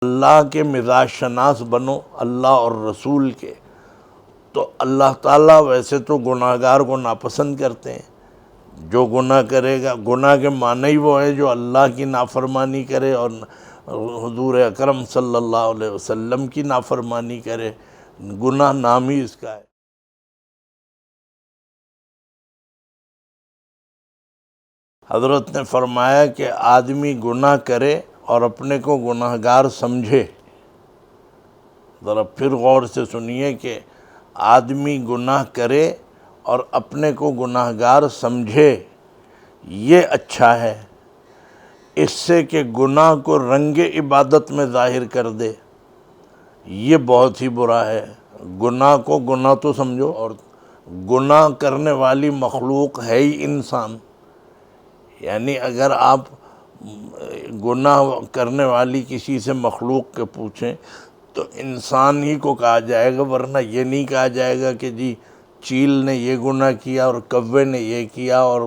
اللہ کے مزاج شناس بنو اللہ اور رسول کے، تو اللہ تعالیٰ ویسے تو گناہ گار کو ناپسند کرتے ہیں۔ جو گناہ کرے گا، گناہ کے معنی ہی وہ ہے جو اللہ کی نافرمانی کرے اور حضور اکرم صلی اللہ علیہ وسلم کی نافرمانی کرے، گناہ نام ہی اس کا ہے۔ حضرت نے فرمایا کہ آدمی گناہ کرے اور اپنے کو گناہ گار سمجھے۔ ذرا پھر غور سے سنیے کہ آدمی گناہ کرے اور اپنے کو گناہ گار سمجھے، یہ اچھا ہے اس سے کہ گناہ کو رنگ عبادت میں ظاہر کر دے، یہ بہت ہی برا ہے۔ گناہ کو گناہ تو سمجھو، اور گناہ کرنے والی مخلوق ہے ہی انسان۔ یعنی اگر آپ گناہ کرنے والی کسی سے مخلوق کے پوچھیں تو انسان ہی کو کہا جائے گا، ورنہ یہ نہیں کہا جائے گا کہ جی چیل نے یہ گناہ کیا اور کوے نے یہ کیا اور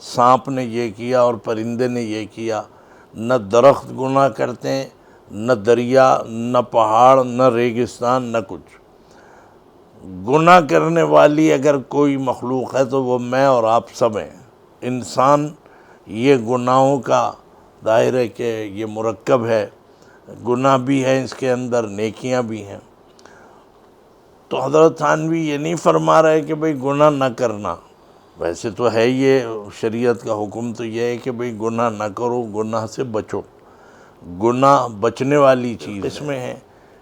سانپ نے یہ کیا اور پرندے نے یہ کیا۔ نہ درخت گناہ کرتے ہیں، نہ دریا، نہ پہاڑ، نہ ریگستان، نہ کچھ۔ گناہ کرنے والی اگر کوئی مخلوق ہے تو وہ میں اور آپ سب ہیں۔ انسان یہ گناہوں کا ظاہر ہے کہ یہ مرکب ہے، گناہ بھی ہے اس کے اندر، نیکیاں بھی ہیں۔ تو حضرت تھانوی یہ نہیں فرما رہے کہ بھئی گناہ نہ کرنا، ویسے تو ہے یہ شریعت کا حکم تو یہ ہے کہ بھئی گناہ نہ کرو، گناہ سے بچو، گناہ بچنے والی چیز اس میں ہے۔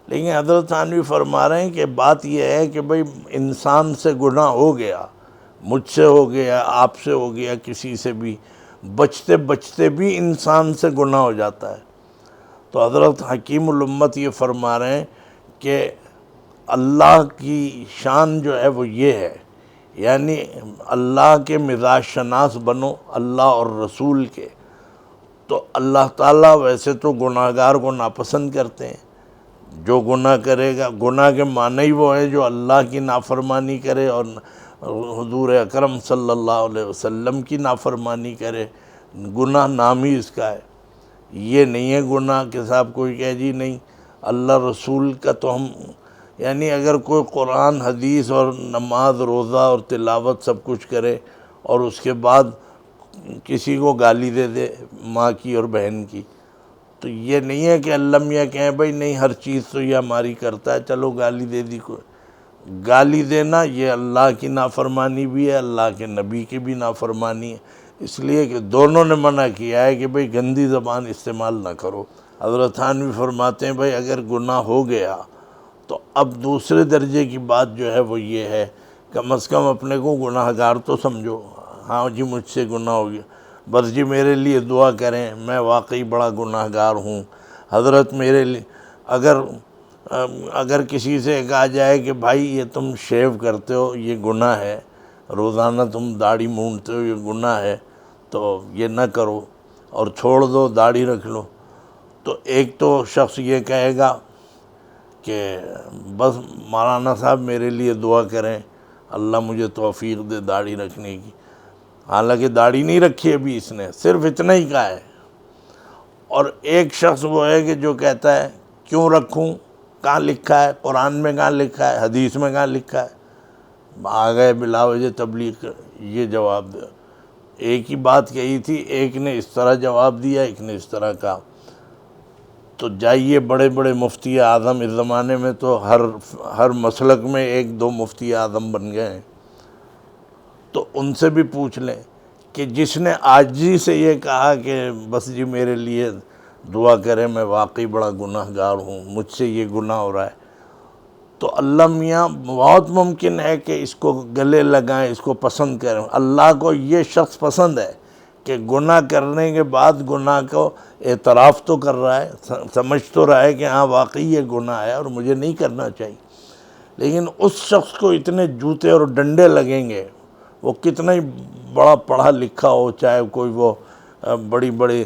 لیکن حضرت تھانوی فرما رہے ہیں کہ بات یہ ہے کہ بھئی انسان سے گناہ ہو گیا، مجھ سے ہو گیا، آپ سے ہو گیا، کسی سے بھی، بچتے بچتے بھی انسان سے گناہ ہو جاتا ہے۔ تو حضرت حکیم الامت یہ فرما رہے ہیں کہ اللہ کی شان جو ہے وہ یہ ہے، یعنی اللہ کے مزاج شناس بنو اللہ اور رسول کے، تو اللہ تعالیٰ ویسے تو گناہ گار کو ناپسند کرتے ہیں۔ جو گناہ کرے گا، گناہ کے معنی ہی وہ ہے جو اللہ کی نافرمانی کرے اور حضور اکرم صلی اللہ علیہ وسلم کی نافرمانی کرے، گناہ نام ہی اس کا ہے۔ یہ نہیں ہے گناہ کہ صاحب کوئی کہے جی نہیں اللہ رسول کا تو ہم، یعنی اگر کوئی قرآن حدیث اور نماز روزہ اور تلاوت سب کچھ کرے اور اس کے بعد کسی کو گالی دے دے ماں کی اور بہن کی، تو یہ نہیں ہے کہ اللہ میاں کہیں بھئی نہیں ہر چیز تو یہ ہماری کرتا ہے چلو گالی دے دی کوئی۔ گالی دینا یہ اللہ کی نافرمانی بھی ہے، اللہ کے نبی کی بھی نافرمانی ہے، اس لیے کہ دونوں نے منع کیا ہے کہ بھئی گندی زبان استعمال نہ کرو۔ حضرت تھانوی فرماتے ہیں بھئی اگر گناہ ہو گیا تو اب دوسرے درجے کی بات جو ہے وہ یہ ہے، کم از کم اپنے کو گناہ گار تو سمجھو۔ ہاں جی مجھ سے گناہ ہو گیا، بس جی میرے لیے دعا کریں، میں واقعی بڑا گناہ گار ہوں، حضرت میرے لیے اگر کسی سے کہا جائے کہ بھائی یہ تم شیو کرتے ہو یہ گناہ ہے، روزانہ تم داڑھی مونڈتے ہو یہ گناہ ہے، تو یہ نہ کرو اور چھوڑ دو، داڑھی رکھ لو، تو ایک تو شخص یہ کہے گا کہ بس مولانا صاحب میرے لیے دعا کریں، اللہ مجھے توفیق دے داڑھی رکھنے کی، حالانکہ داڑھی نہیں رکھی ابھی اس نے، صرف اتنا ہی کہا ہے۔ اور ایک شخص وہ ہے کہ جو کہتا ہے کیوں رکھوں، کہاں لکھا ہے، قرآن میں کہاں لکھا ہے، حدیث میں کہاں لکھا ہے، آ گئے بلا وجہ تبلیغ یہ جواب دے۔ ایک ہی بات کہی تھی، ایک نے اس طرح جواب دیا، ایک نے اس طرح کہا۔ تو جائیے بڑے بڑے مفتی اعظم اس زمانے میں تو ہر مسلک میں ایک دو مفتی اعظم بن گئے ہیں، تو ان سے بھی پوچھ لیں کہ جس نے عاجزی سے یہ کہا کہ بس جی میرے لیے دعا کریں میں واقعی بڑا گناہ گار ہوں، مجھ سے یہ گناہ ہو رہا ہے، تو اللہ میاں بہت ممکن ہے کہ اس کو گلے لگائیں، اس کو پسند کریں۔ اللہ کو یہ شخص پسند ہے کہ گناہ کرنے کے بعد گناہ کو اعتراف تو کر رہا ہے، سمجھ تو رہا ہے کہ ہاں واقعی یہ گناہ ہے اور مجھے نہیں کرنا چاہیے، لیکن اس شخص کو اتنے جوتے اور ڈنڈے لگیں گے، وہ کتنا ہی بڑا پڑھا لکھا ہو، چاہے کوئی وہ بڑی بڑی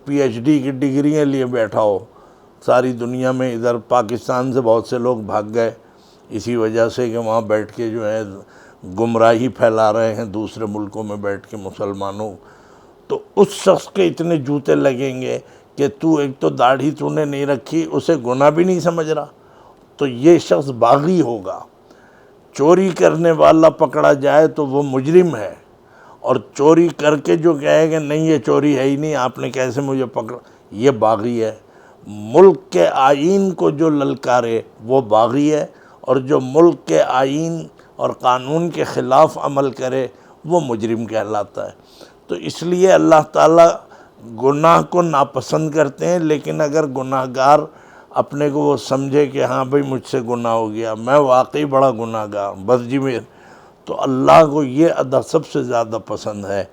پی ایچ ڈی کی ڈگریاں لیے بیٹھا ہو، ساری دنیا میں ادھر پاکستان سے بہت سے لوگ بھاگ گئے اسی وجہ سے کہ وہاں بیٹھ کے جو ہے گمراہی پھیلا رہے ہیں دوسرے ملکوں میں بیٹھ کے مسلمانوں، تو اس شخص کے اتنے جوتے لگیں گے کہ تو ایک تو داڑھی تو نے نہیں رکھی، اسے گناہ بھی نہیں سمجھ رہا، تو یہ شخص باغی ہوگا۔ چوری کرنے والا پکڑا جائے تو وہ مجرم ہے، اور چوری کر کے جو کہے گا نہیں یہ چوری ہے ہی نہیں، آپ نے کیسے مجھے پکڑا، یہ باغی ہے۔ ملک کے آئین کو جو للکارے وہ باغی ہے، اور جو ملک کے آئین اور قانون کے خلاف عمل کرے وہ مجرم کہلاتا ہے۔ تو اس لیے اللہ تعالیٰ گناہ کو ناپسند کرتے ہیں، لیکن اگر گناہ گار اپنے کو وہ سمجھے کہ ہاں بھئی مجھ سے گناہ ہو گیا، میں واقعی بڑا گناہ گار ہوں، بس جی تو اللہ کو یہ ادا سب سے زیادہ پسند ہے